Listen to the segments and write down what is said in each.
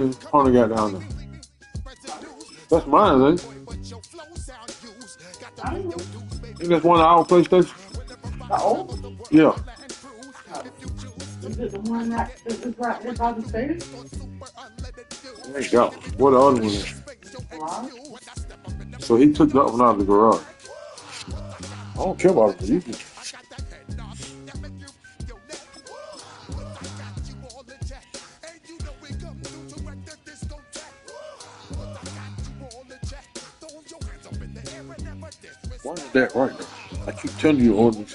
Hunter got down there. That's mine, ain't it? I don't know. Ain't that's one of our PlayStation? The old? Yeah. Is it the one that is right there by the stairs? There you go. What the other one is? Garage? So he took that one out of the garage. I don't care about it. You can. Why is that right now? I keep telling you, ordinance.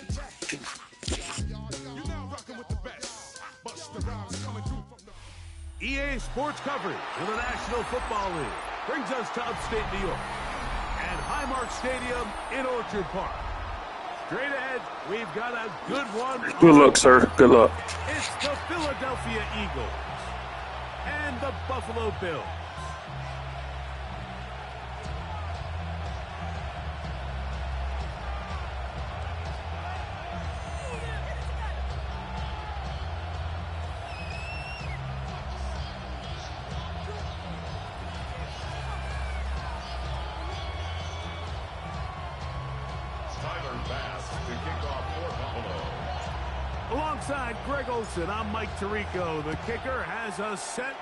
EA Sports coverage in the National Football League brings us to upstate New York and Highmark Stadium in Orchard Park. Straight ahead, we've got a good one. Good luck, sir. Good luck. It's the Philadelphia Eagles and the Buffalo Bills. Alongside Greg Olson, I'm Mike Tirico. The kicker has us set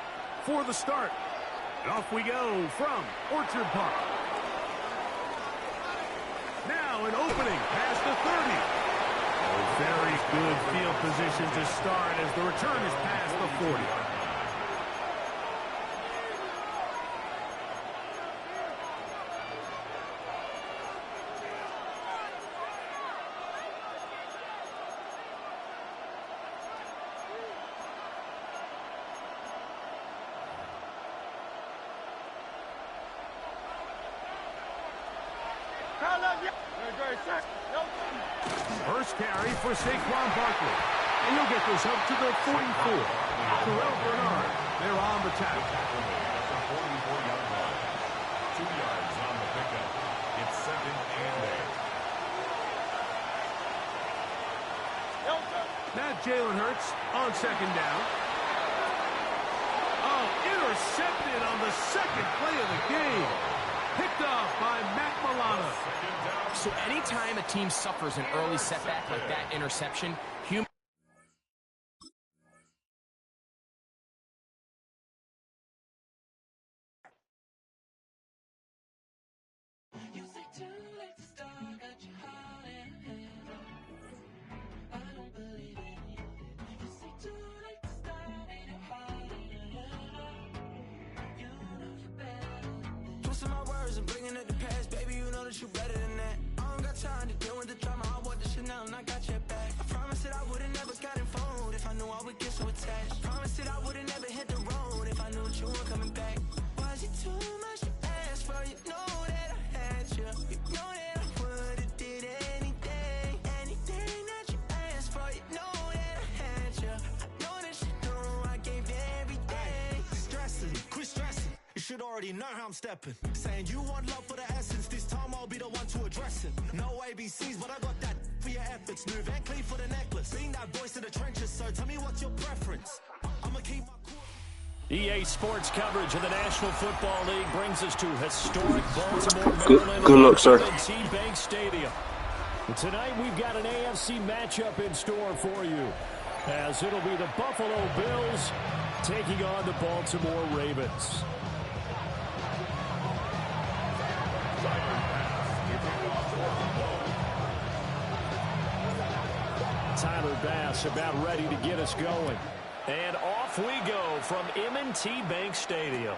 for the start. And off we go from Orchard Park. Now an opening past the 30. A very good field position to start as the return is past the 40. First carry for Saquon Barkley. And he'll get this up to the 44. Terrell Bernard, they're on the tackle. 44-yard line. 2 yards on the pickup. It's 2nd and 8. Now Jalen Hurts on 2nd down. Oh, intercepted on the 2nd play of the game. Picked off by Matt Milano. So anytime a team suffers an early setback like that interception, already know how I'm stepping. Saying you want love for the essence, this time I'll be the one to address it. No ABCs, but I got that for your efforts. New Van Cleef for the necklace. Being that voice in the trenches, so tell me what's your preference. I'ma keep my cool. EA Sports coverage of the National Football League brings us to historic Baltimore, Maryland. Good luck, sir. Madden Bank Stadium. And tonight we've got an AFC matchup in store for you, as it'll be the Buffalo Bills taking on the Baltimore Ravens. Tyler Bass about ready to get us going. And off we go from M&T Bank Stadium.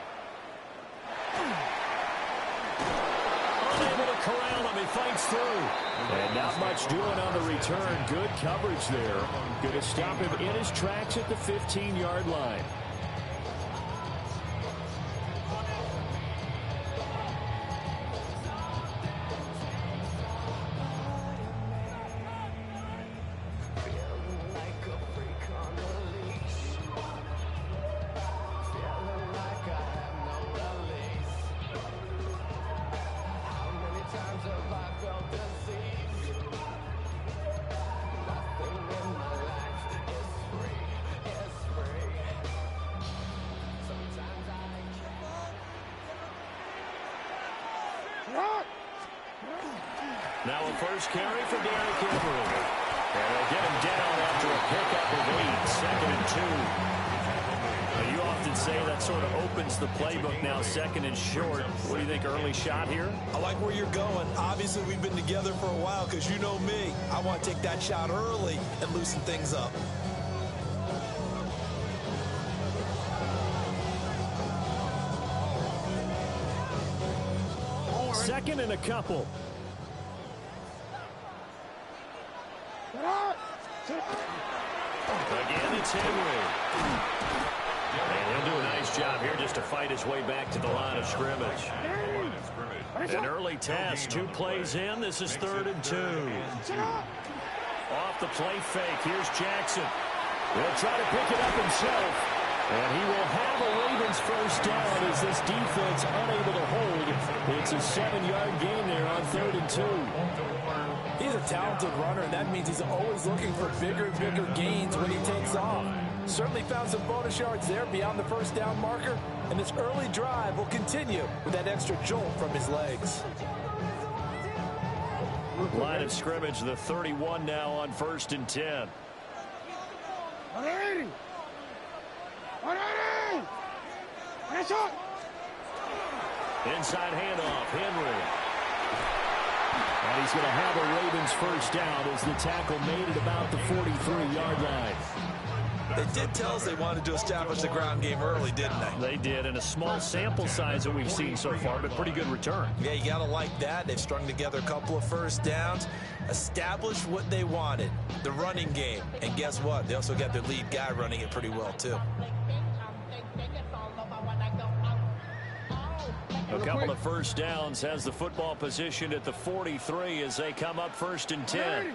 Unable to corral him, he fights through. And not much doing on the return. Good coverage there. Going to stop him in his tracks at the 15-yard line. Now a first carry for Derrick Henry. And they'll get him down after a pickup of 8, 2nd and 2. Now, you often say that sort of opens the playbook now, 2nd and short. What do you think, early shot here? I like where you're going. Obviously, we've been together for a while because you know me. I want to take that shot early and loosen things up. Second and a couple. Again, it's Henry. And he'll do a nice job here just to fight his way back to the line of scrimmage. An early test, 2 plays in. This is 3rd and 2. Off the play fake, here's Jackson. He'll try to pick it up himself. And he will have a Ravens first down as this defense unable to hold. It's a 7-yard gain there on 3rd and 2. He's a talented runner, and that means he's always looking for bigger and bigger gains when he takes off. Certainly found some bonus yards there beyond the first down marker, and this early drive will continue with that extra jolt from his legs. Line of scrimmage, the 31 now on 1st and 10. 180! 180! Inside handoff, Henry. And he's going to have a Ravens first down as the tackle made it about the 43-yard line. They did tell us they wanted to establish the ground game early, didn't they? They did, and a small sample size that we've seen so far, but pretty good return. Yeah, you got to like that. They've strung together a couple of first downs, established what they wanted, the running game. And guess what? They also got their lead guy running it pretty well, too. A couple of first downs, has the football positioned at the 43 as they come up 1st and 10.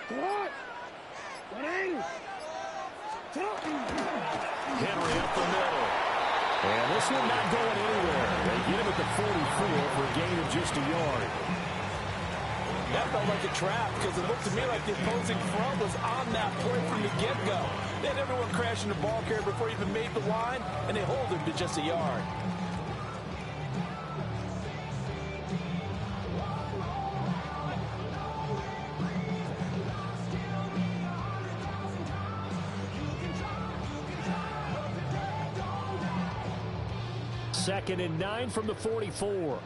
180! Henry up the middle. And this one not going anywhere. They get him at the 44 for a gain of just a yard. That felt like a trap because it looked to me like the opposing front was on that play from the get-go. They had everyone crashing the ball carrier before he even made the line, and they hold him to just a yard. Second and 9 from the 44.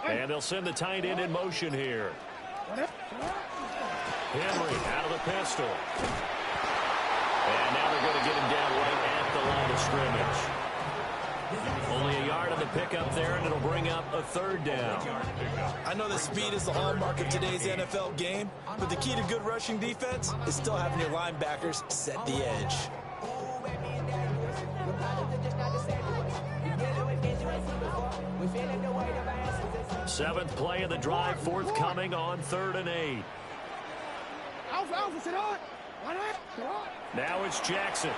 And they'll send the tight end in motion here. Henry out of the pistol. And now they're going to get him down right at the line of scrimmage. Only a yard on the pickup there, and it'll bring up a 3rd down. I know that speed is the hallmark of today's NFL game, but the key to good rushing defense is still having your linebackers set the edge. 7th play of the drive, forthcoming on 3rd and 8. Now it's Jackson.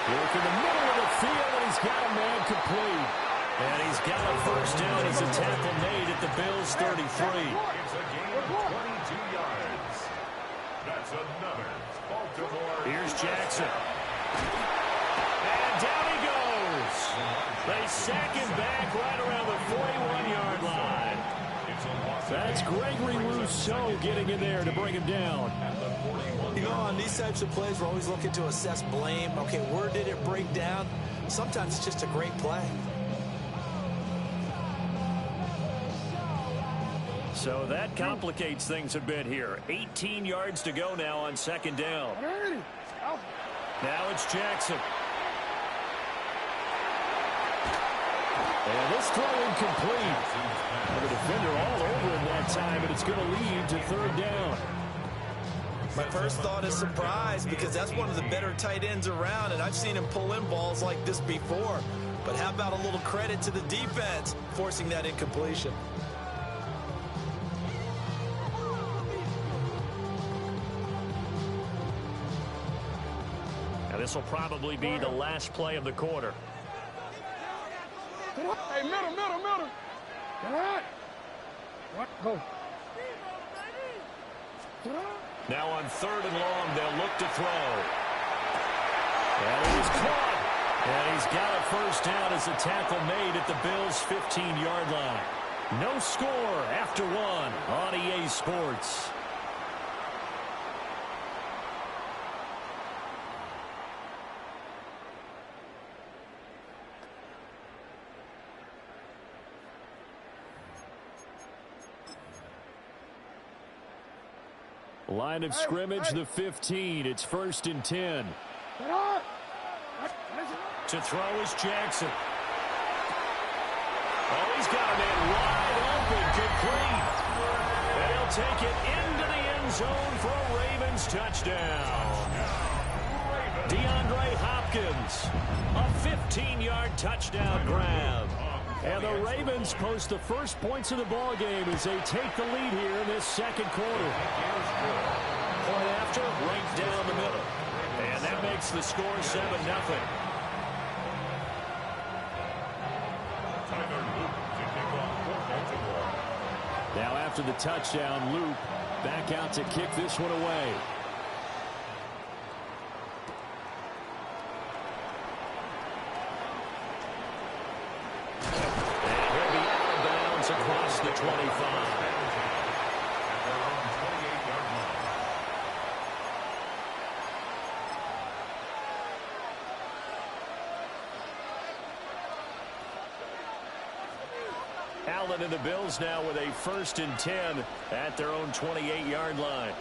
Work in the middle of the field, and he's got a man complete. And he's got a first down as a tackle made at the Bills' 33. It's a gain of 22 yards. That's another Baltimore. Here's Jackson. And down he goes. They sack him back right around the 41-yard line. That's Gregory Rousseau getting in there to bring him down. You know, on these types of plays, we're always looking to assess blame. Okay, where did it break down? Sometimes it's just a great play. So that complicates things a bit here. 18 yards to go now on 2nd down. Now it's Jackson. And this throw incomplete. The defender all over him that time, and it's going to lead to 3rd down. My first thought is surprise because that's one of the better tight ends around, and I've seen him pull in balls like this before. But how about a little credit to the defense forcing that incompletion? Now this will probably be the last play of the quarter. Hey, middle. All right. Go. Now on 3rd and long, they'll look to throw. And it is caught. And he's got a first down as a tackle made at the Bills' 15-yard line. No score after one on EA Sports. Line of scrimmage, the 15. It's 1st and 10. To throw is Jackson. Oh, he's got a man wide open, complete. And he'll take it into the end zone for a Ravens touchdown. DeAndre Hopkins, a 15-yard touchdown grab. And the Ravens post the first points of the ball game as they take the lead here in this second quarter. Point after, right down the middle. And that makes the score 7-0. Now after the touchdown, Luke back out to kick this one away. And he'll be out of bounds across the 25. Allen and the Bills now with a 1st and 10 at their own 28-yard line.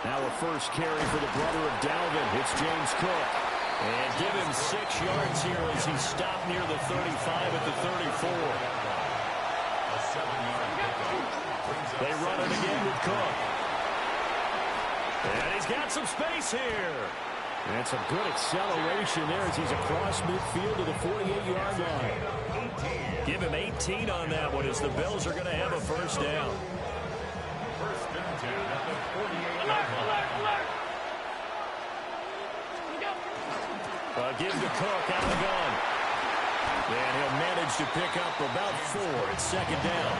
Now a first carry for the brother of Dalvin. It's James Cook. And give him 6 yards here as he stopped near the 35 at the 34. They run it again with Cook. And he's got some space here. And some good acceleration there as he's across midfield to the 48-yard line. Give him 18 on that one as the Bills are going to have a first down. First and 10 at the 48-yard line. Give to Cook out of the gun. And he'll manage to pick up about 4 at second down.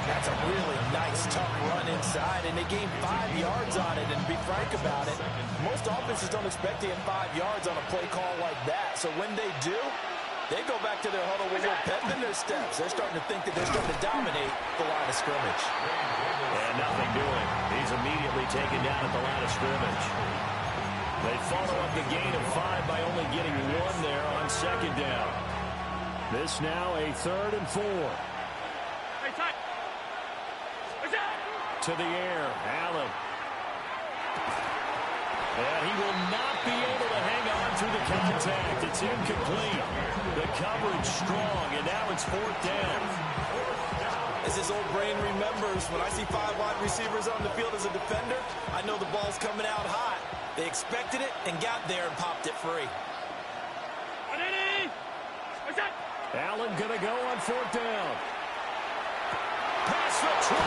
That's a really nice, tough run inside, and they gained 5 yards on it. And to be frank about it, most offenses don't expect to get 5 yards on a play call like that. So when they do, they go back to their huddle with a little pep in their steps. They're starting to think that they're starting to dominate the line of scrimmage. And nothing doing. He's immediately taken down at the line of scrimmage. They follow up the gain of 5 by only getting 1 there on second down. This now a 3rd and 4. To the air, Allen. And he will not be able to hang on through the contact. It's incomplete. The coverage strong, and now it's 4th down. As his old brain remembers, when I see 5 wide receivers on the field as a defender, I know the ball's coming out hot. They expected it and got there and popped it free. Allen going to go on 4th down. Past the 20.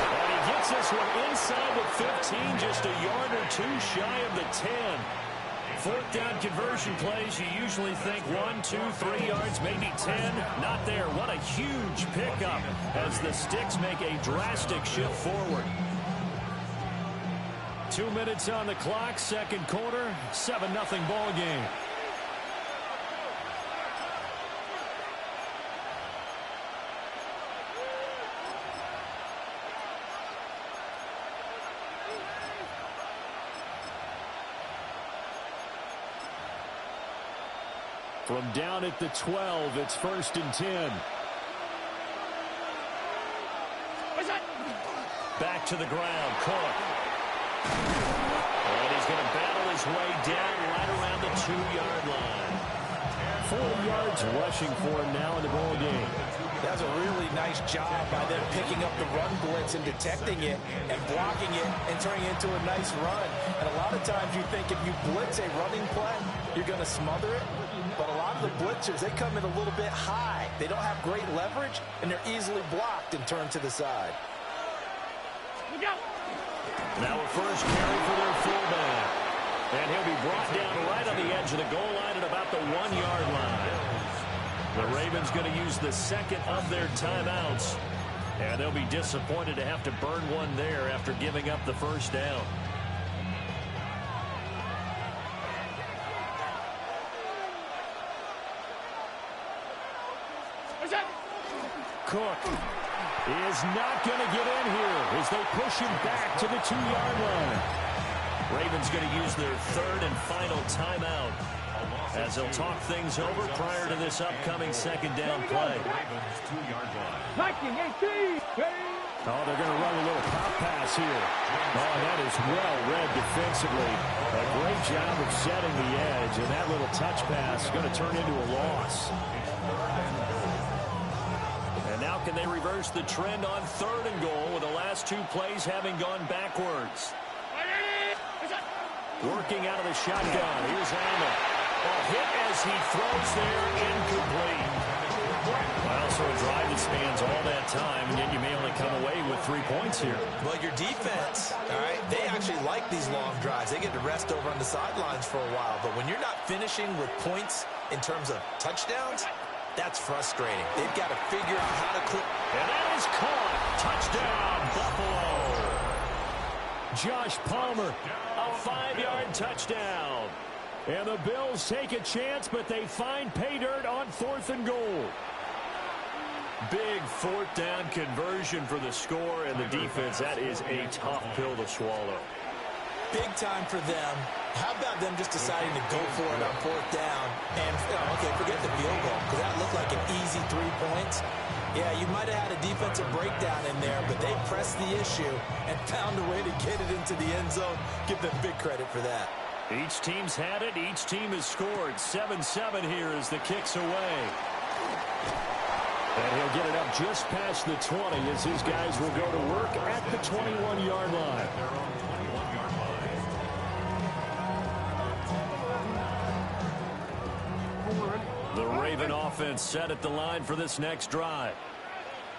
And he gets this one inside the 15, just a yard or 2 shy of the 10. 4th down conversion plays, you usually think 1, 2, 3 yards, maybe 10. Not there. What a huge pickup as the Sticks make a drastic shift forward. 2 minutes on the clock, second quarter, 7-0 ball game. From down at the 12, it's 1st and 10. Back to the ground, Cook. And he's going to battle his way down right around the 2-yard line. 4 yards rushing for him now in the ball game. That's a really nice job by them picking up the run blitz and detecting it and blocking it and turning it into a nice run. And a lot of times you think if you blitz a running play, you're going to smother it. But a lot of the blitzers, they come in a little bit high. They don't have great leverage, and they're easily blocked and turned to the side. Now a first carry for their fullback. And he'll be brought down right on the edge of the goal line at about the 1-yard line. The Ravens going to use the second of their timeouts. And they'll be disappointed to have to burn one there after giving up the first down. Cook is not going to get in here as they push him back to the 2-yard line. Ravens going to use their third and final timeout as they'll talk things over prior to this upcoming second down play. Oh, they're going to run a little pop pass here. Oh, that is well read defensively. A great job of setting the edge, and that little touch pass is going to turn into a loss. And now can they reverse the trend on 3rd and goal with the last 2 plays having gone backwards? Working out of the shotgun. Here's Allen. A hit as he throws there, incomplete. Well, so a drive that spans all that time, and yet you may only come away with 3 points here. Well, your defense, all right, they actually like these long drives. They get to rest over on the sidelines for a while. But when you're not finishing with points in terms of touchdowns, that's frustrating. They've got to figure out how to clip. And that is caught. Touchdown, Buffalo. Josh Palmer, a 5-yard touchdown. And the Bills take a chance, but they find pay dirt on 4th and goal. Big 4th down conversion for the score, and the defense, that is a tough pill to swallow. Big time for them. How about them just deciding to go for it on 4th down? And, okay, forget the field goal, because that looked like an easy 3 points. Yeah, you might have had a defensive breakdown in there, but they pressed the issue and found a way to get it into the end zone. Give them big credit for that. Each team's had it. Each team has scored. 7-7 here as the kick's away. And he'll get it up just past the 20 as his guys will go to work at the 21-yard line. The Raven offense set at the line for this next drive.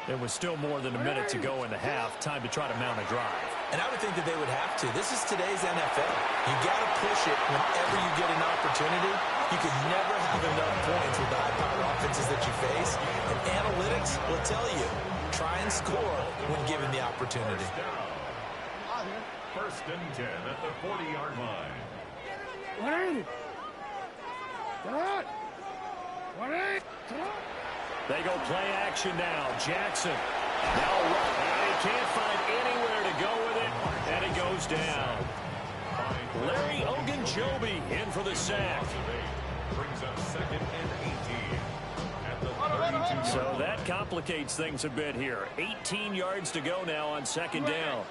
There was still more than a minute to go in the half. Time to try to mount a drive. And I would think that they would have to. This is today's NFL. You got to push it whenever you get an opportunity. You can never have enough points with the high-powered offenses that you face. And analytics will tell you, try and score when given the opportunity. 1st and 10 at the 40-yard line. They go play action now. Jackson. Now he can't find anywhere to go with it, and it goes down. Larry Ogunjobi in for the sack. Brings up 2nd and 18 at the 32-yard. So that complicates things a bit here. 18 yards to go now on 2nd down.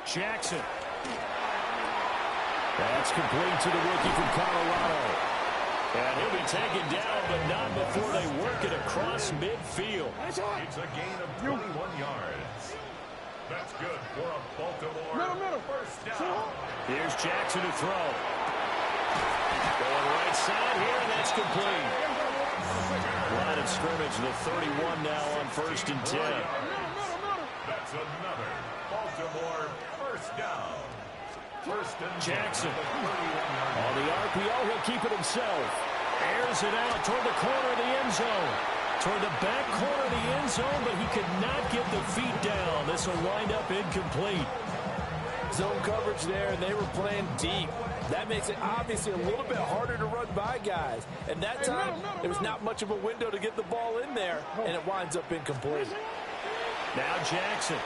Jackson. That's complete to the rookie from Colorado. And he'll be taken down, but not before they work it across midfield. It's a gain of 21 yards. That's good for a Baltimore 1st down. Here's Jackson to throw. Going right side here, and that's complete. Line of scrimmage, the 31 now on 1st and 10. That's another Baltimore 1st down. 1st and Jackson. 31-yard. On the RPO, he'll keep it himself. Airs it out toward the corner of the end zone. Toward the back corner of the end zone, but he could not get the feet down. This will wind up incomplete. Zone coverage there, and they were playing deep. That makes it obviously a little bit harder to run by guys. And that time, there was not much of a window to get the ball in there, and it winds up incomplete. Now Jackson.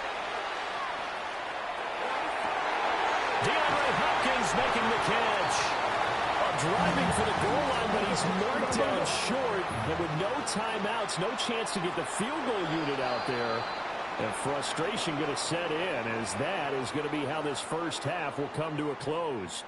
DeAndre Hopkins making the catch. Driving for the goal line, but he's marked down short. And with no timeouts, no chance to get the field goal unit out there. And frustration going to set in, as that is going to be how this first half will come to a close.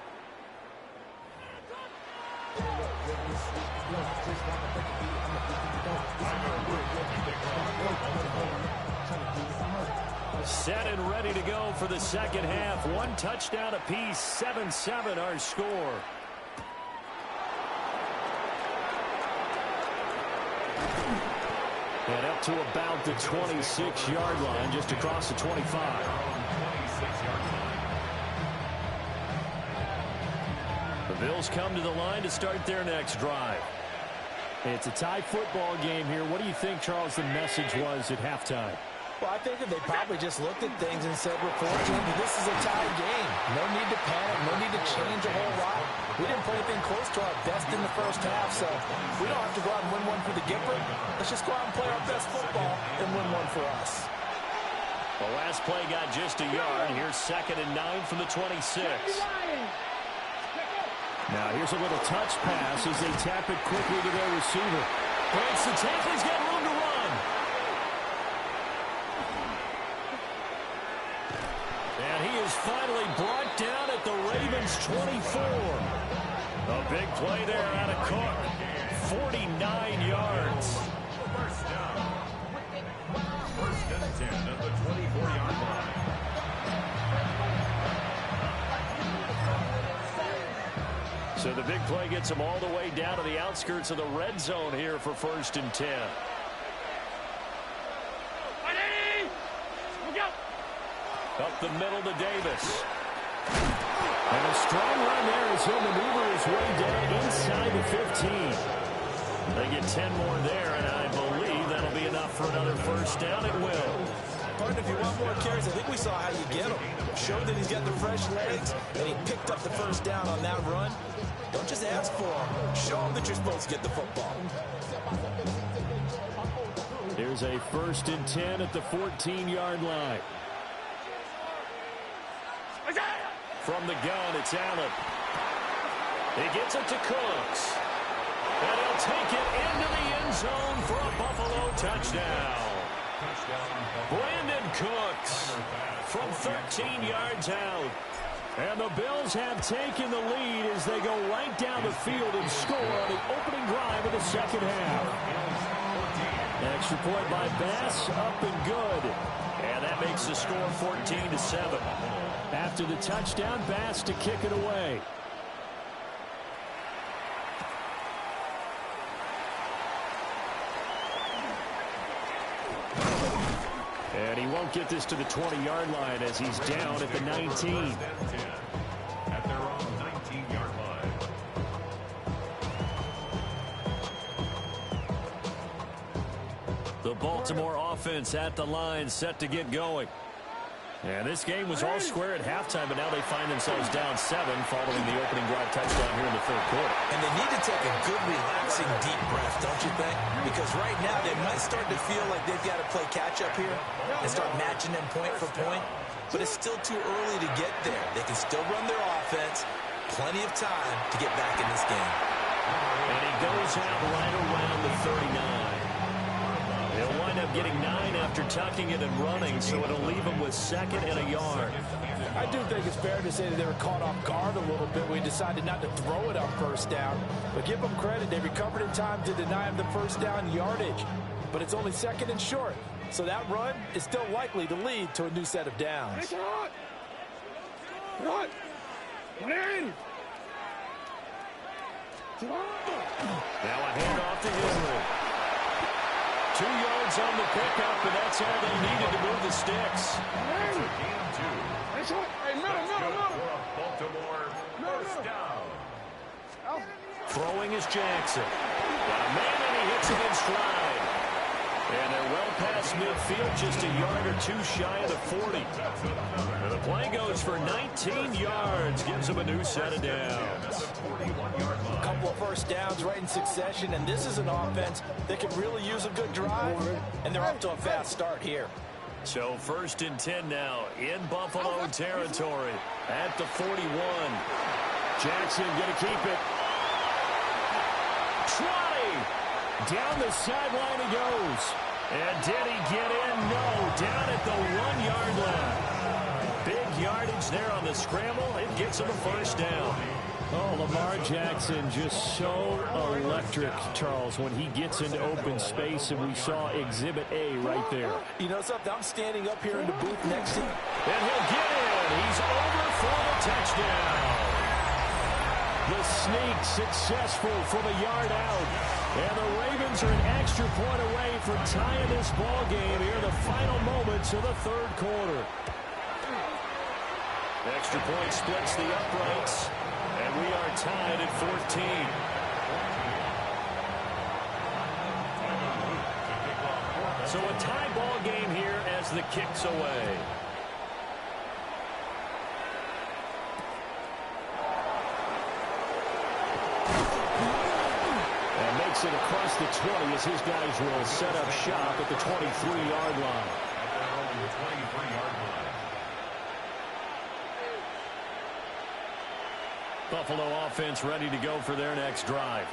Set and ready to go for the second half. One touchdown apiece, 7-7 our score. And up to about the 26-yard line, just across the 25. The Bills come to the line to start their next drive. It's a tie football game here. What do you think, Charles, the message was at halftime? Well, I think that they probably just looked at things and said, we're fortunate that this is a tied game. No need to panic, no need to change a whole lot. We didn't play anything close to our best in the first half, so we don't have to go out and win one for the Gipper. Let's just go out and play our best football and win one for us. The last play got just a yard. Here's 2nd and 9 from the 26. Now here's a little touch pass as they tap it quickly to their receiver. Breaks the tackle. He's got room to run. And he is finally brought down at the Ravens 24. A big play there out of Cook. 49 yards. First down. First and 10 at the 24-yard line. So the big play gets him all the way down to the outskirts of the red zone here for 1st and 10. Up the middle to Davis. And a strong run there as he'll maneuver his way down inside the 15. They get 10 more there, and I believe that'll be enough for another first down. It will. Partner, if you want more carries, I think we saw how you get him. Showed that he's got the fresh legs, and he picked up the first down on that run. Don't just ask for him. Show him that you're supposed to get the football. Here's a 1st and 10 at the 14-yard line. From the gun, it's Allen. He gets it to Cooks. And he'll take it into the end zone for a Buffalo touchdown. Brandon Cooks from 13 yards out. And the Bills have taken the lead as they go right down the field and score on the opening drive of the second half. Extra point by Bass, up and good. And that makes the score 14-7. After the touchdown, Bass to kick it away. And he won't get this to the 20-yard line as he's down at the 19. At their own 19-yard line. The Baltimore offense at the line, set to get going. And this game was all square at halftime, but now they find themselves down 7 following the opening drive touchdown here in the third quarter. And they need to take a good, relaxing, deep breath, don't you think? Because right now they might start to feel like they've got to play catch-up here and start matching them point for point. But it's still too early to get there. They can still run their offense. Plenty of time to get back in this game. And he goes out right around the 39. They'll wind up getting 9 after tucking it and running, so it'll leave them with 2nd and a yard. I do think it's fair to say that they were caught off guard a little bit. We decided not to throw it on first down. But give them credit. They recovered in time to deny him the first down yardage. But it's only 2nd and short. So that run is still likely to lead to a new set of downs. Now a handoff to Henry. 2 yards on the pickup, and that's all they needed to move the sticks. First down. Throwing is Jackson. Got a man, and he hits it in stride. And they're well past midfield, just a yard or 2 shy of the 40. And the play goes for 19 yards, gives them a new set of downs. A couple of first downs right in succession, and this is an offense that can really use a good drive, and they're up to a fast start here. So 1st and 10 now in Buffalo territory at the 41. Jackson going to keep it. Trotty! Down the sideline he goes. And did he get in? No. Down at the 1-yard line. Big yardage there on the scramble. It gets him a first down. Oh, Lamar Jackson just so electric, Charles, when he gets into open space, and we saw Exhibit A right there. You know something? I'm standing up here in the booth next to him. And he'll get in. He's over for the touchdown. The sneak successful from a yard out. And the Ravens are an extra point away from tying this ball game here in the final moments of the third quarter. Extra point splits the uprights. And we are tied at 14. So a tie ball game here as drives the kicks away. And makes it across the 20 as his guys will set up shop at the 23-yard line. The 23-yard line. Buffalo offense ready to go for their next drive.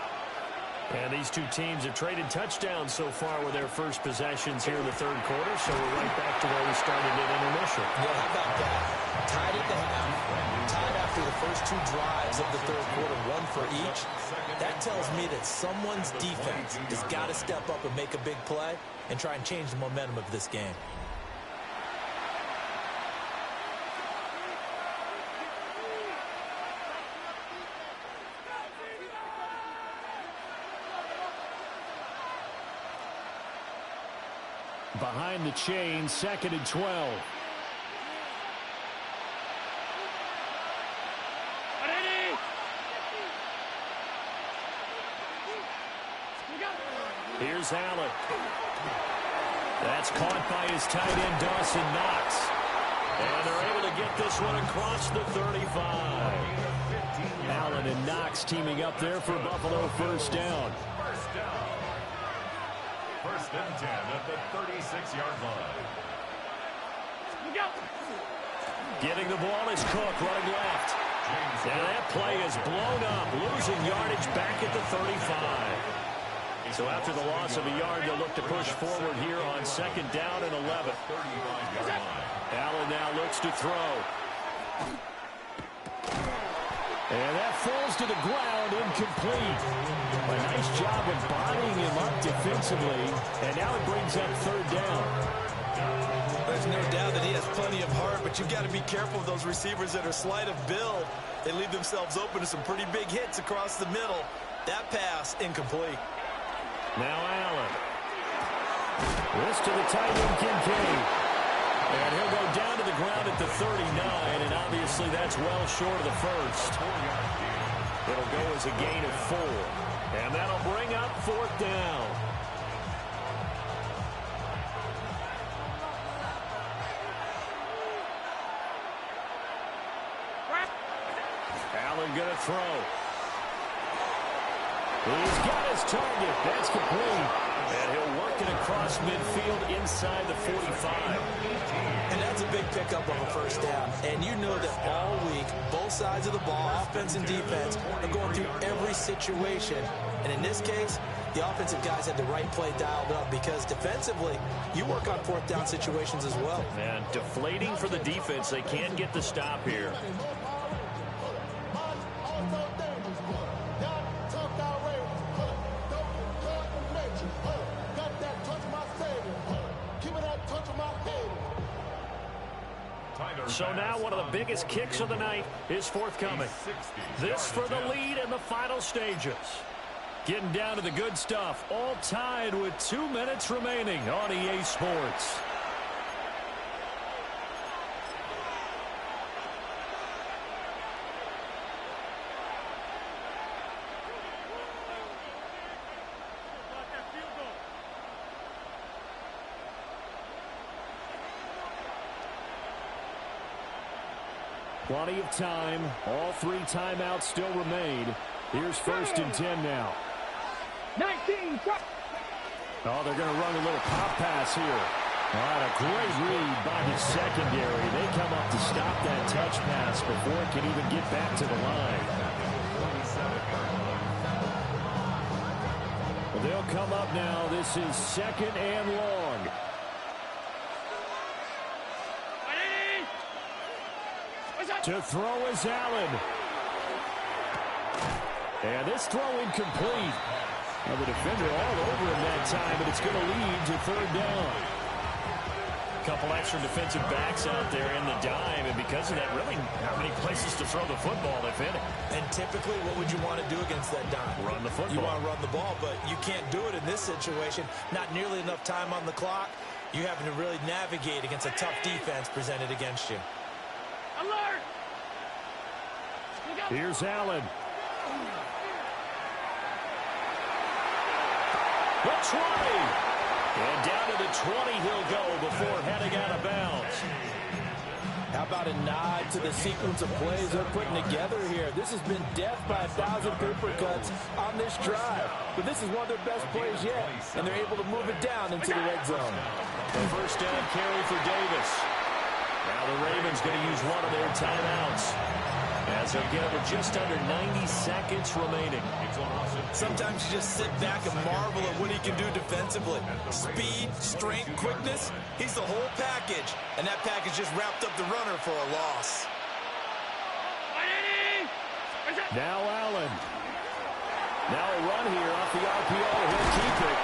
And these two teams have traded touchdowns so far with their first possessions here in the third quarter, so we're right back to where we started at intermission. Yeah, how about that? Tied at the half, tied after the first two drives of the third quarter, one for each. That tells me that someone's defense has got to step up and make a big play and try and change the momentum of this game. Behind the chain, 2nd and 12. Here's Allen. That's caught by his tight end, Dawson Knox. And they're able to get this one across the 35. Allen and Knox teaming up there for Buffalo first down. First and 10 at the 36-yard line. Getting the ball is Cook running left. And that play is blown up, losing yardage back at the 35. So after the loss of a yard, they'll look to push forward here on 2nd down and 11. Allen now looks to throw. And that falls to the ground, incomplete. A nice job of bodying him up defensively. And now it brings up 3rd down. There's no doubt that he has plenty of heart, but you've got to be careful of those receivers that are slight of build. They leave themselves open to some pretty big hits across the middle. That pass, incomplete. Now Allen. This to the tight end, Kincaid. And he'll go down to the ground at the 39, and obviously that's well short of the first. It'll go as a gain of 4. And that'll bring up 4th down. Allen gonna throw. He's got his target. That's complete. And he'll work it across midfield inside the 45. And that's a big pickup on the first down. And you know that all week, both sides of the ball, offense and defense, are going through every situation. And in this case, the offensive guys had the right play dialed up because defensively, you work on 4th down situations as well. And deflating for the defense. They can't get the stop here. So now one of the biggest kicks of the night is forthcoming. This for the lead in the final stages. Getting down to the good stuff. All tied with 2 minutes remaining on EA Sports. Plenty of time. All 3 timeouts still remain. Here's 1st and 10 now. 19. Oh, they're going to run a little pop pass here. All right, a great read by the secondary. They come up to stop that touch pass before it can even get back to the line. Well, they'll come up now. This is 2nd and long. To throw is Allen. And this throw incomplete. Now the defender all over him that time, but it's going to lead to 3rd down. A couple extra defensive backs out there in the dime, and because of that, really not many places to throw the football, if any. And typically, what would you want to do against that dime? Run the football. You want to run the ball, but you can't do it in this situation. Not nearly enough time on the clock. You're having to really navigate against a tough defense presented against you. Alert! Here's Allen. The try. And down to the 20 he'll go before heading out of bounds. How about a nod to the sequence of plays they're putting together here? This has been death by 1,000 paper cuts on this drive. But this is one of their best plays yet, and they're able to move it down into the red zone. The first down carry for Davis. Now the Ravens going to use one of their timeouts, as they'll get it with just under 90 seconds remaining. Sometimes you just sit back and marvel at what he can do defensively. Speed, strength, quickness, he's the whole package. And that package just wrapped up the runner for a loss. Now Allen. Now a run here off the RPO. He'll keep it.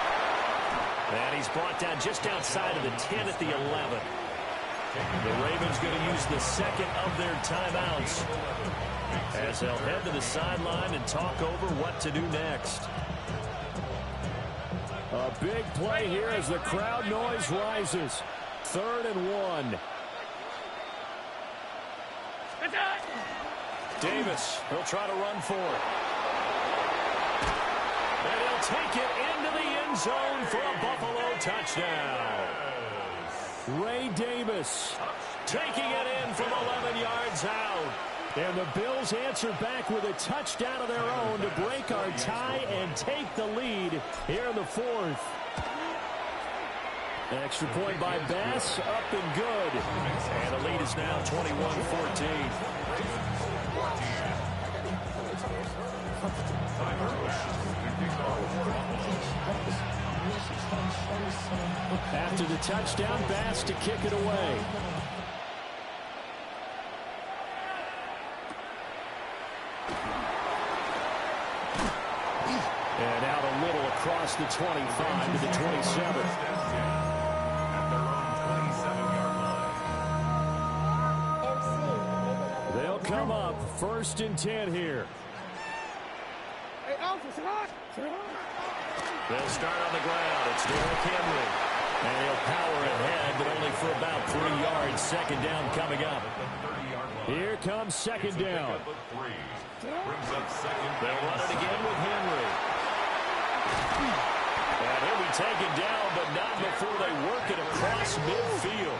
And he's brought down just outside of the 10 at the 11. The Ravens going to use the second of their timeouts, as they'll head to the sideline and talk over what to do next. A big play here as the crowd noise rises. 3rd and 1. Davis, he'll try to run for it. And he'll take it into the end zone for a Buffalo touchdown. Ray Davis taking it in from 11 yards out. And the Bills answer back with a touchdown of their own to break our tie and take the lead here in the 4th. Extra point by Bass, up and good. And the lead is now 21-14. After the touchdown, Bass to kick it away. And out a little across the 25 to the 27. They'll come up 1st and 10 here. They'll start on the ground. It's Derrick Henry. And he'll power ahead, but only for about 3 yards. 2nd down coming up. Here comes 2nd down. They'll run it again with Henry. And he'll be taken down, but not before they work it across midfield.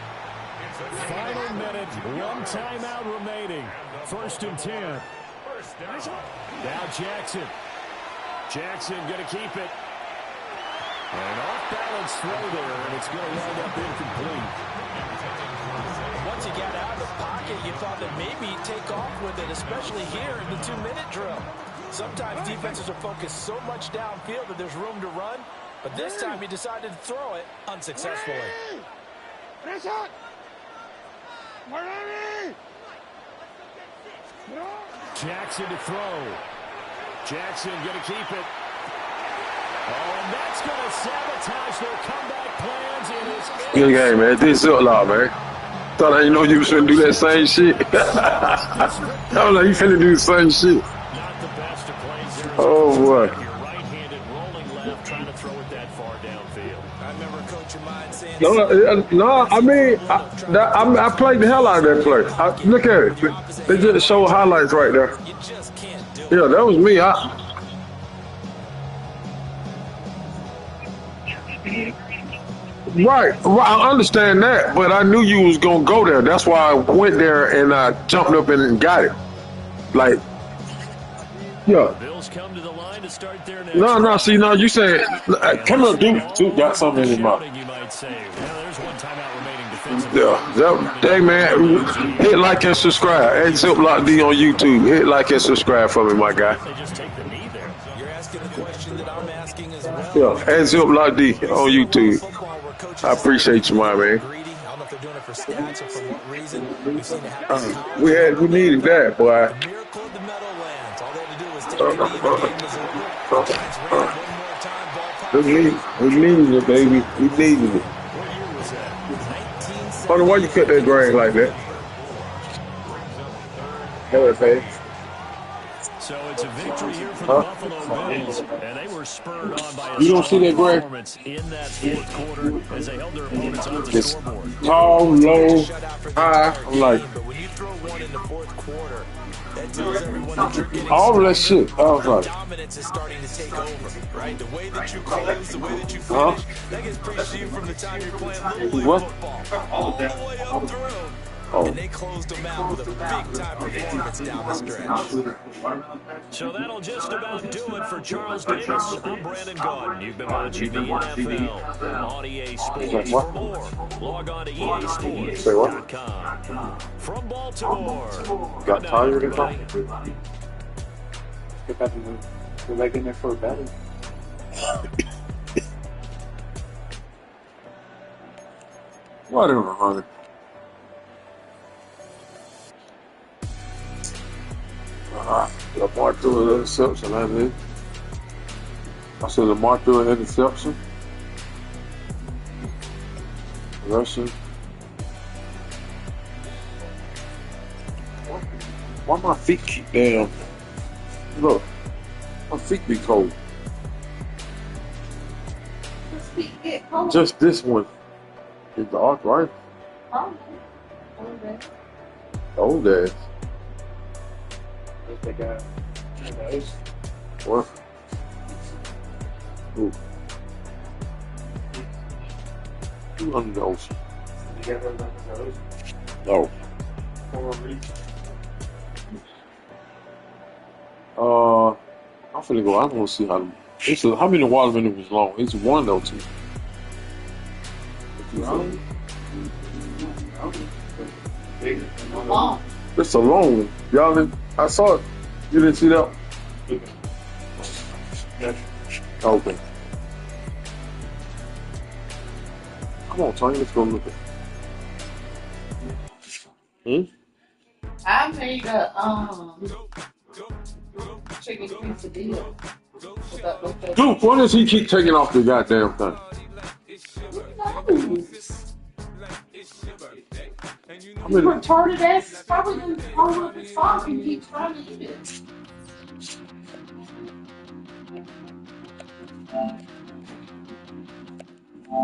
Final minute, 1 timeout remaining. 1st and 10. Now Jackson. Jackson going to keep it. And an off-balance throw there, and it's going to wind up incomplete. Once he got out of the pocket, you thought that maybe he'd take off with it, especially here in the 2-minute drill. Sometimes defenses are focused so much downfield that there's room to run, but this time he decided to throw it unsuccessfully. Jackson to throw. Jackson going to keep it. Oh, and that's going to sabotage their comeback plans in his Good game, man. This zip lock, man. Thought I didn't know you was finna do that same shit. I was like, you finna do the same shit. Not the best of plays there. Oh, boy. You're right-handed, rolling left, trying to throw it that far downfield. I remember Coach of mine saying... No, I mean, I played the hell out of that play. Look at it. They just show highlights right there. You just can't do it. Yeah, that was me. Right, I understand that, but I knew you was gonna go there. That's why I went there and I jumped up and got it. Like, yeah. Bills come to the line to start their next. No. See, now you said, come on, dude got something in his mouth. You might say. Well, there's 1 timeout remaining defensively. Yeah, hey man, hit like and subscribe. At Ziploc D on YouTube. Hit like and subscribe for me, my guy. They just take the knee there. You're asking the question that I'm asking as well. Yeah, at Ziploc D on YouTube. I appreciate you, my man. I don't know if they're doing it for stats or for what reason. We've seen it happen. We needed that, boy. The miracle of the Meadowlands. All they had to do was take the lead. The game was over. Giants ran it one more time. Ball popped. We needed it, baby. We needed it. What year was that? Wonder why you cut that grain like that? Hey, baby. So it's a victory here for the Buffalo Bills, and they were spurred on by a You don't see that, Greg? performance in that 4th quarter as they held their opponents on the It's scoreboard. tall, low, high. I'm like, But when you throw one going in the fourth quarter. That tells everyone that you're getting all that shit. I was like, dominance is starting to take over, right? The way that you close, the way that you finish, that gets preached to you from the time you're playing Little League football all the way up through. And they closed them out with a big-time performance down the stretch. So that'll just about do it for Charles Davis. I'm Brandon Gaudin. You've been watching the NFL on EA Sports. For more, log on to EASports.com. From Baltimore. got tired of talking. Get back in the leg in there for a battle. Whatever, honey. Lamar threw an interception, I mean. I said Lamar threw an interception. Russian. Why my feet keep down? Look, my feet be cold. Just this one. Is the arthritis. Old ass. They got those. What? Ooh. You under the ocean. You got those? No. I'm finna go. I don't want to see how many watermelon was long. It's one though, too. It's a long one. Y'all didn't, I saw it. You didn't see that? Okay. Come on, Tony, let's go look at it. I made a chicken quesadilla. Dude, why does he keep taking off the goddamn thing? He's retarded ass is probably going to throw up his sock and keep trying to eat it.